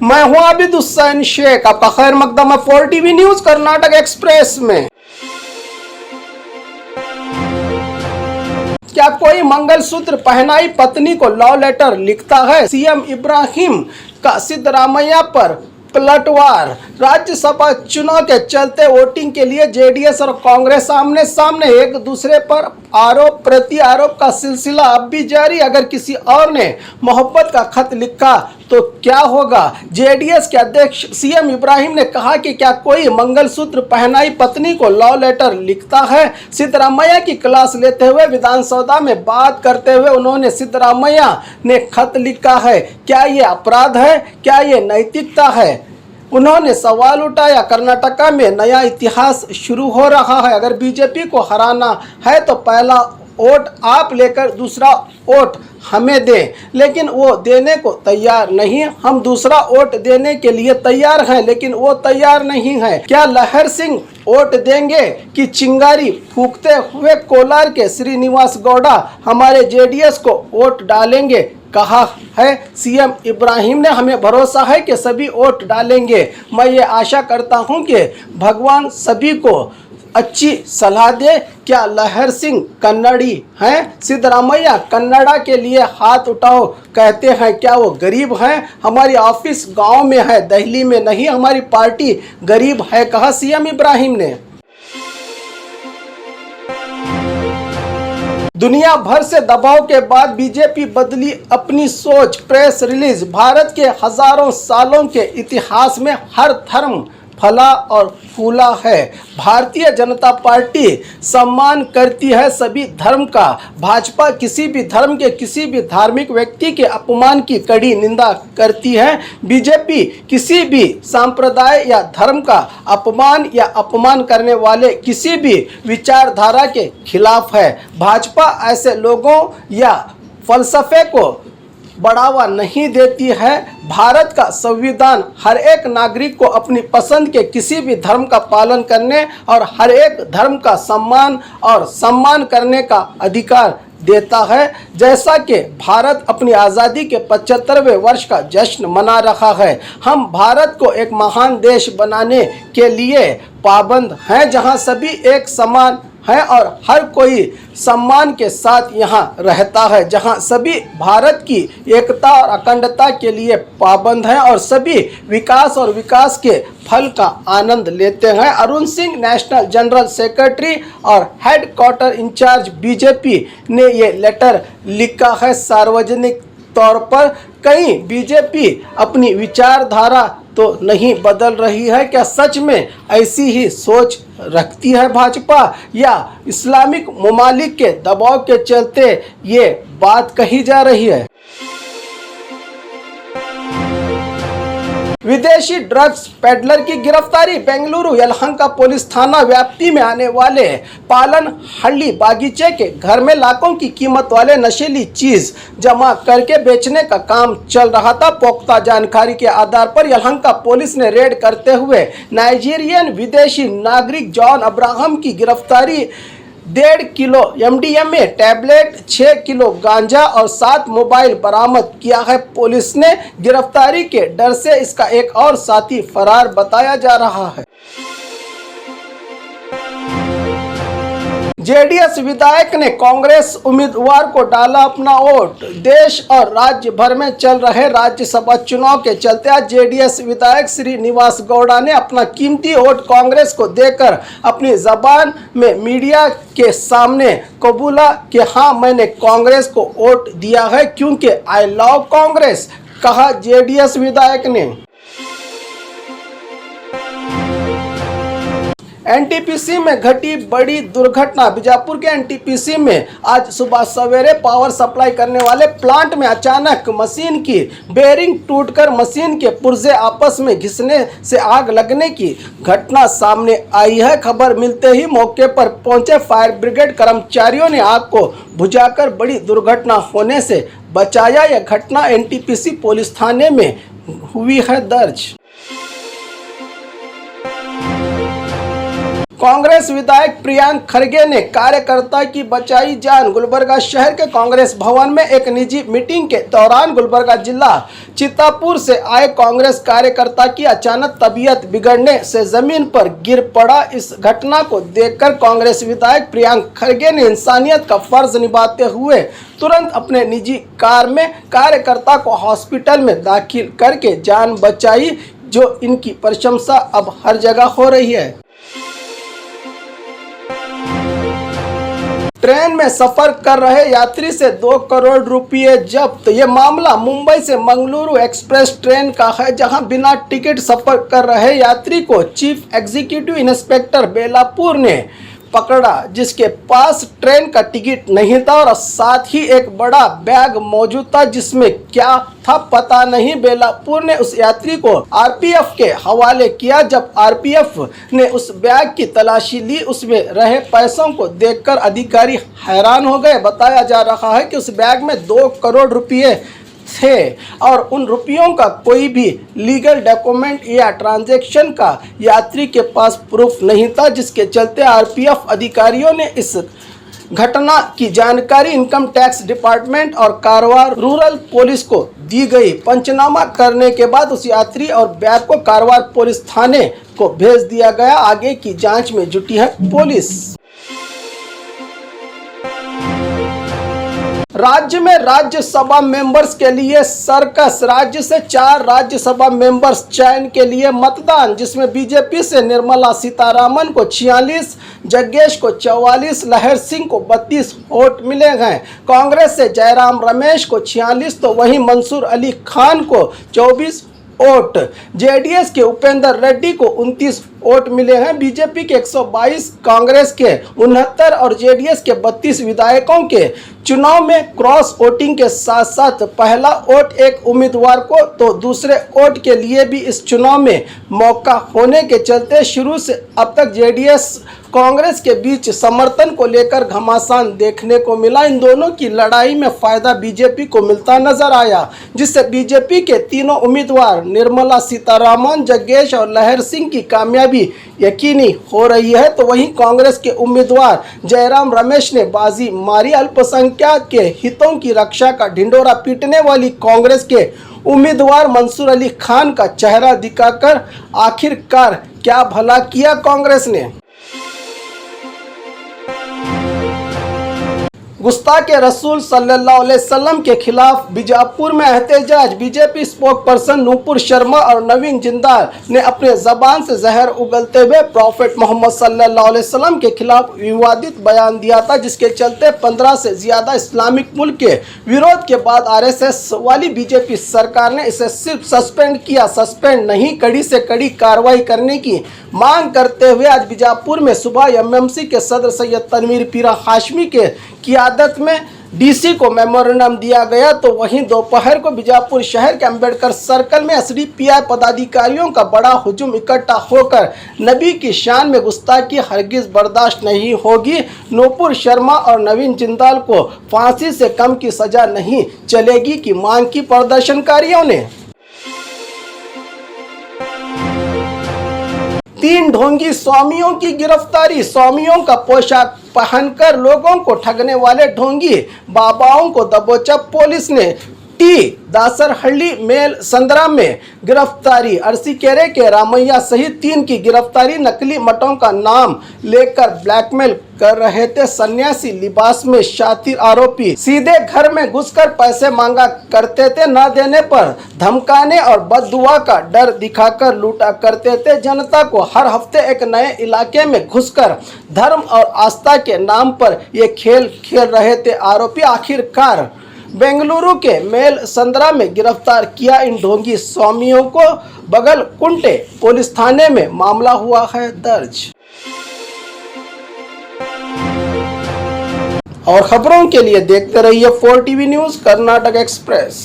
मैं हूं आबिद हुसैन शेख, आपका खैर मकदम है 4 टीवी न्यूज कर्नाटक एक्सप्रेस में। क्या कोई मंगलसूत्र पहनाई पत्नी को लव लेटर लिखता है? सीएम इब्राहिम का सिद्धरामैया पर पलटवार। राज्यसभा चुनाव के चलते वोटिंग के लिए जेडीएस और कांग्रेस आमने सामने, एक दूसरे पर आरोप प्रति आरोप का सिलसिला अब भी जारी। अगर किसी और ने मोहब्बत का खत लिखा तो क्या होगा? जेडीएस के अध्यक्ष सीएम इब्राहिम ने कहा कि क्या कोई मंगलसूत्र पहनाई पत्नी को लव लेटर लिखता है? सिद्धरामैया की क्लास लेते हुए विधानसभा में बात करते हुए उन्होंने सिद्धरामैया ने खत लिखा है, क्या ये अपराध है? क्या ये नैतिकता है? उन्होंने सवाल उठाया। कर्नाटका में नया इतिहास शुरू हो रहा है। अगर बीजेपी को हराना है तो पहला वोट आप लेकर दूसरा वोट हमें दें, लेकिन वो देने को तैयार नहीं। हम दूसरा वोट देने के लिए तैयार हैं, लेकिन वो तैयार नहीं है। क्या लहर सिंह वोट देंगे कि चिंगारी फूंकते हुए कोलार के श्रीनिवास गौड़ा हमारे जेडीएस को वोट डालेंगे? कहा है सीएम इब्राहिम ने, हमें भरोसा है कि सभी वोट डालेंगे। मैं ये आशा करता हूं कि भगवान सभी को अच्छी सलाह दे। क्या लहर सिंह कन्नड़ी हैं? सिद्धरामैया कन्नड़ा के लिए हाथ उठाओ कहते हैं, क्या वो गरीब हैं? हमारी ऑफिस गांव में है, दिल्ली में नहीं। हमारी पार्टी गरीब है, कहा सीएम इब्राहिम ने। दुनिया भर से दबाव के बाद बीजेपी बदली अपनी सोच। Press release. भारत के हजारों सालों के इतिहास में हर धर्म फला और फूला है। भारतीय जनता पार्टी सम्मान करती है सभी धर्म का। भाजपा किसी भी धर्म के किसी भी धार्मिक व्यक्ति के अपमान की कड़ी निंदा करती है। बीजेपी किसी भी संप्रदाय या धर्म का अपमान या अपमान करने वाले किसी भी विचारधारा के खिलाफ है। भाजपा ऐसे लोगों या फलसफे को बढ़ावा नहीं देती है। भारत का संविधान हर एक नागरिक को अपनी पसंद के किसी भी धर्म का पालन करने और हर एक धर्म का सम्मान करने का अधिकार देता है। जैसा कि भारत अपनी आज़ादी के 75वें वर्ष का जश्न मना रहा है, हम भारत को एक महान देश बनाने के लिए पाबंद हैं, जहां सभी एक समान है और हर कोई सम्मान के साथ यहाँ रहता है, जहाँ सभी भारत की एकता और अखंडता के लिए पाबंद हैं और सभी विकास के फल का आनंद लेते हैं। Arun Singh, national general secretary और हेड क्वार्टर इंचार्ज बीजेपी ने ये लेटर लिखा है। सार्वजनिक तौर पर कहीं बीजेपी अपनी विचारधारा तो नहीं बदल रही है? क्या सच में ऐसी ही सोच रखती है भाजपा, या इस्लामिक ममालिक के दबाव के चलते ये बात कही जा रही है? विदेशी ड्रग्स पेडलर की गिरफ्तारी। बेंगलुरु यलहंका पुलिस थाना व्याप्ति में आने वाले पालन हल्ली बागीचे के घर में लाखों की कीमत वाले नशीली चीज जमा करके बेचने का काम चल रहा था। पुख्ता जानकारी के आधार पर यलहंका पुलिस ने रेड करते हुए नाइजीरियन विदेशी नागरिक जॉन अब्राहम की गिरफ्तारी 1.5 किलो MDMA टैबलेट, 6 किलो गांजा और 7 मोबाइल बरामद किया है। पुलिस ने गिरफ्तारी के डर से इसका एक और साथी फरार बताया जा रहा है। जेडीएस विधायक ने कांग्रेस उम्मीदवार को डाला अपना वोट। देश और राज्य भर में चल रहे राज्यसभा चुनाव के चलते आज जेडीएस विधायक श्रीनिवास गौड़ा ने अपना कीमती वोट कांग्रेस को देकर अपनी जबान में मीडिया के सामने कबूला कि हाँ, मैंने कांग्रेस को वोट दिया है क्योंकि आई लव कांग्रेस, कहा जेडीएस विधायक ने। एनटीपीसी में घटी बड़ी दुर्घटना। बीजापुर के एनटीपीसी में आज सुबह सवेरे पावर सप्लाई करने वाले प्लांट में अचानक मशीन की बेरिंग टूटकर मशीन के पुर्जे आपस में घिसने से आग लगने की घटना सामने आई है। खबर मिलते ही मौके पर पहुंचे फायर ब्रिगेड कर्मचारियों ने आग को बुझाकर बड़ी दुर्घटना होने से बचाया। यह घटना एनटीपीसी पुलिस थाने में हुई है दर्ज। कांग्रेस विधायक प्रियांक खरगे ने कार्यकर्ता की बचाई जान। गुलबर्गा शहर के कांग्रेस भवन में एक निजी मीटिंग के दौरान गुलबर्गा जिला चितापुर से आए कांग्रेस कार्यकर्ता की अचानक तबीयत बिगड़ने से जमीन पर गिर पड़ा। इस घटना को देखकर कांग्रेस विधायक प्रियांक खरगे ने इंसानियत का फर्ज निभाते हुए तुरंत अपने निजी कार में कार्यकर्ता को हॉस्पिटल में दाखिल करके जान बचाई, जो इनकी प्रशंसा अब हर जगह हो रही है। ट्रेन में सफर कर रहे यात्री से 2 करोड़ रुपए जब्त। ये मामला मुंबई से मंगलुरु एक्सप्रेस ट्रेन का है, जहां बिना टिकट सफर कर रहे यात्री को चीफ एग्जीक्यूटिव इंस्पेक्टर बेलापुर ने पकड़ा, जिसके पास ट्रेन का टिकट नहीं था और साथ ही एक बड़ा बैग मौजूद था जिसमें क्या था पता नहीं। बेलापुर ने उस यात्री को आरपीएफ के हवाले किया। जब आरपीएफ ने उस बैग की तलाशी ली, उसमें रहे पैसों को देखकर अधिकारी हैरान हो गए। बताया जा रहा है कि उस बैग में 2 करोड़ रुपए थे और उन रुपयों का कोई भी लीगल डॉक्यूमेंट या ट्रांजैक्शन का यात्री के पास प्रूफ नहीं था, जिसके चलते आरपीएफ अधिकारियों ने इस घटना की जानकारी इनकम टैक्स डिपार्टमेंट और कारवार रूरल पुलिस को दी गई। पंचनामा करने के बाद उस यात्री और बैग को कारवार पुलिस थाने को भेज दिया गया। आगे की जांच में जुटी है पुलिस। राज्य में राज्यसभा मेंबर्स के लिए सर्कस। राज्य से 4 राज्यसभा मेंबर्स चयन के लिए मतदान, जिसमें बीजेपी से निर्मला सीतारामन को 46, जग्गेश को 44, लहर सिंह को 32 वोट मिले हैं। कांग्रेस से जयराम रमेश को 46 तो वहीं मंसूर अली खान को 24 वोट, जेडीएस के उपेंद्र रेड्डी को 29 वोट मिले हैं। बीजेपी के 122, कांग्रेस के 69 और जेडीएस के 32 विधायकों के चुनाव में क्रॉस वोटिंग के साथ साथ पहला वोट एक उम्मीदवार को तो दूसरे वोट के लिए भी इस चुनाव में मौका होने के चलते शुरू से अब तक जेडीएस कांग्रेस के बीच समर्थन को लेकर घमासान देखने को मिला। इन दोनों की लड़ाई में फायदा बीजेपी को मिलता नजर आया, जिससे बीजेपी के तीनों उम्मीदवार निर्मला सीतारामन, जग्गेश और लहर सिंह की कामयाबी यकीनी हो रही है। तो वहीं कांग्रेस के उम्मीदवार जयराम रमेश ने बाजी मारी। अल्पसंख्यक के हितों की रक्षा का ढिंढोरा पीटने वाली कांग्रेस के उम्मीदवार मंसूर अली खान का चेहरा दिखाकर आखिरकार क्या भला किया कांग्रेस ने। गुस्ताखे रसूल सल्लल्लाहु अलैहि वसल्लम के खिलाफ बीजापुर में एहतजाज। BJP spoke person Nupur Sharma और नवीन जिंदाल ने अपने जबान से जहर उगलते हुए प्रॉफेट मोहम्मद सल्लल्लाहु अलैहि वसल्लम के खिलाफ विवादित बयान दिया था, जिसके चलते 15 से ज्यादा इस्लामिक मुल्क के विरोध के बाद आरएसएस वाली बीजेपी सरकार ने इसे सिर्फ सस्पेंड किया। सस्पेंड नहीं, कड़ी से कड़ी कार्रवाई करने की मांग करते हुए आज बीजापुर में सुबह एमएमसी के सदर सैयद तनवीर पीरा हाशमी के क़ियादत में डीसी को मेमोरेंडम दिया गया। तो वहीं दोपहर को बीजापुर शहर के अंबेडकर सर्कल में एसडीपीआई पदाधिकारियों का बड़ा हुजूम इकट्ठा होकर नबी की शान में गुस्ताखी हरगिज बर्दाश्त नहीं होगी, नूपुर शर्मा और नवीन जिंदाल को फांसी से कम की सजा नहीं चलेगी की मांग की प्रदर्शनकारियों ने। 3 ढोंगी स्वामियों की गिरफ्तारी। स्वामियों का पोशाक पहनकर लोगों को ठगने वाले ढोंगी बाबाओं को दबोचा पुलिस ने। टी दासरहಳ್ಳಿ मेल संद्रा में गिरफ्तारी। अरसीकेरे के रामैया सहित 3 की गिरफ्तारी। नकली मठों का नाम लेकर ब्लैकमेल कर रहे थे। सन्यासी लिबास में शातिर आरोपी सीधे घर में घुसकर पैसे मांगा करते थे, न देने पर धमकाने और बददुआ का डर दिखाकर लूटा करते थे। जनता को हर हफ्ते एक नए इलाके में घुसकर धर्म और आस्था के नाम पर ये खेल खेल रहे थे आरोपी। आखिरकार बेंगलुरु के मेल संद्रा में गिरफ्तार किया इन ढोंगी स्वामियों को। बगल कुंटे पुलिस थाने में मामला हुआ है दर्ज। और खबरों के लिए देखते रहिए 4 टीवी न्यूज़ कर्नाटक एक्सप्रेस।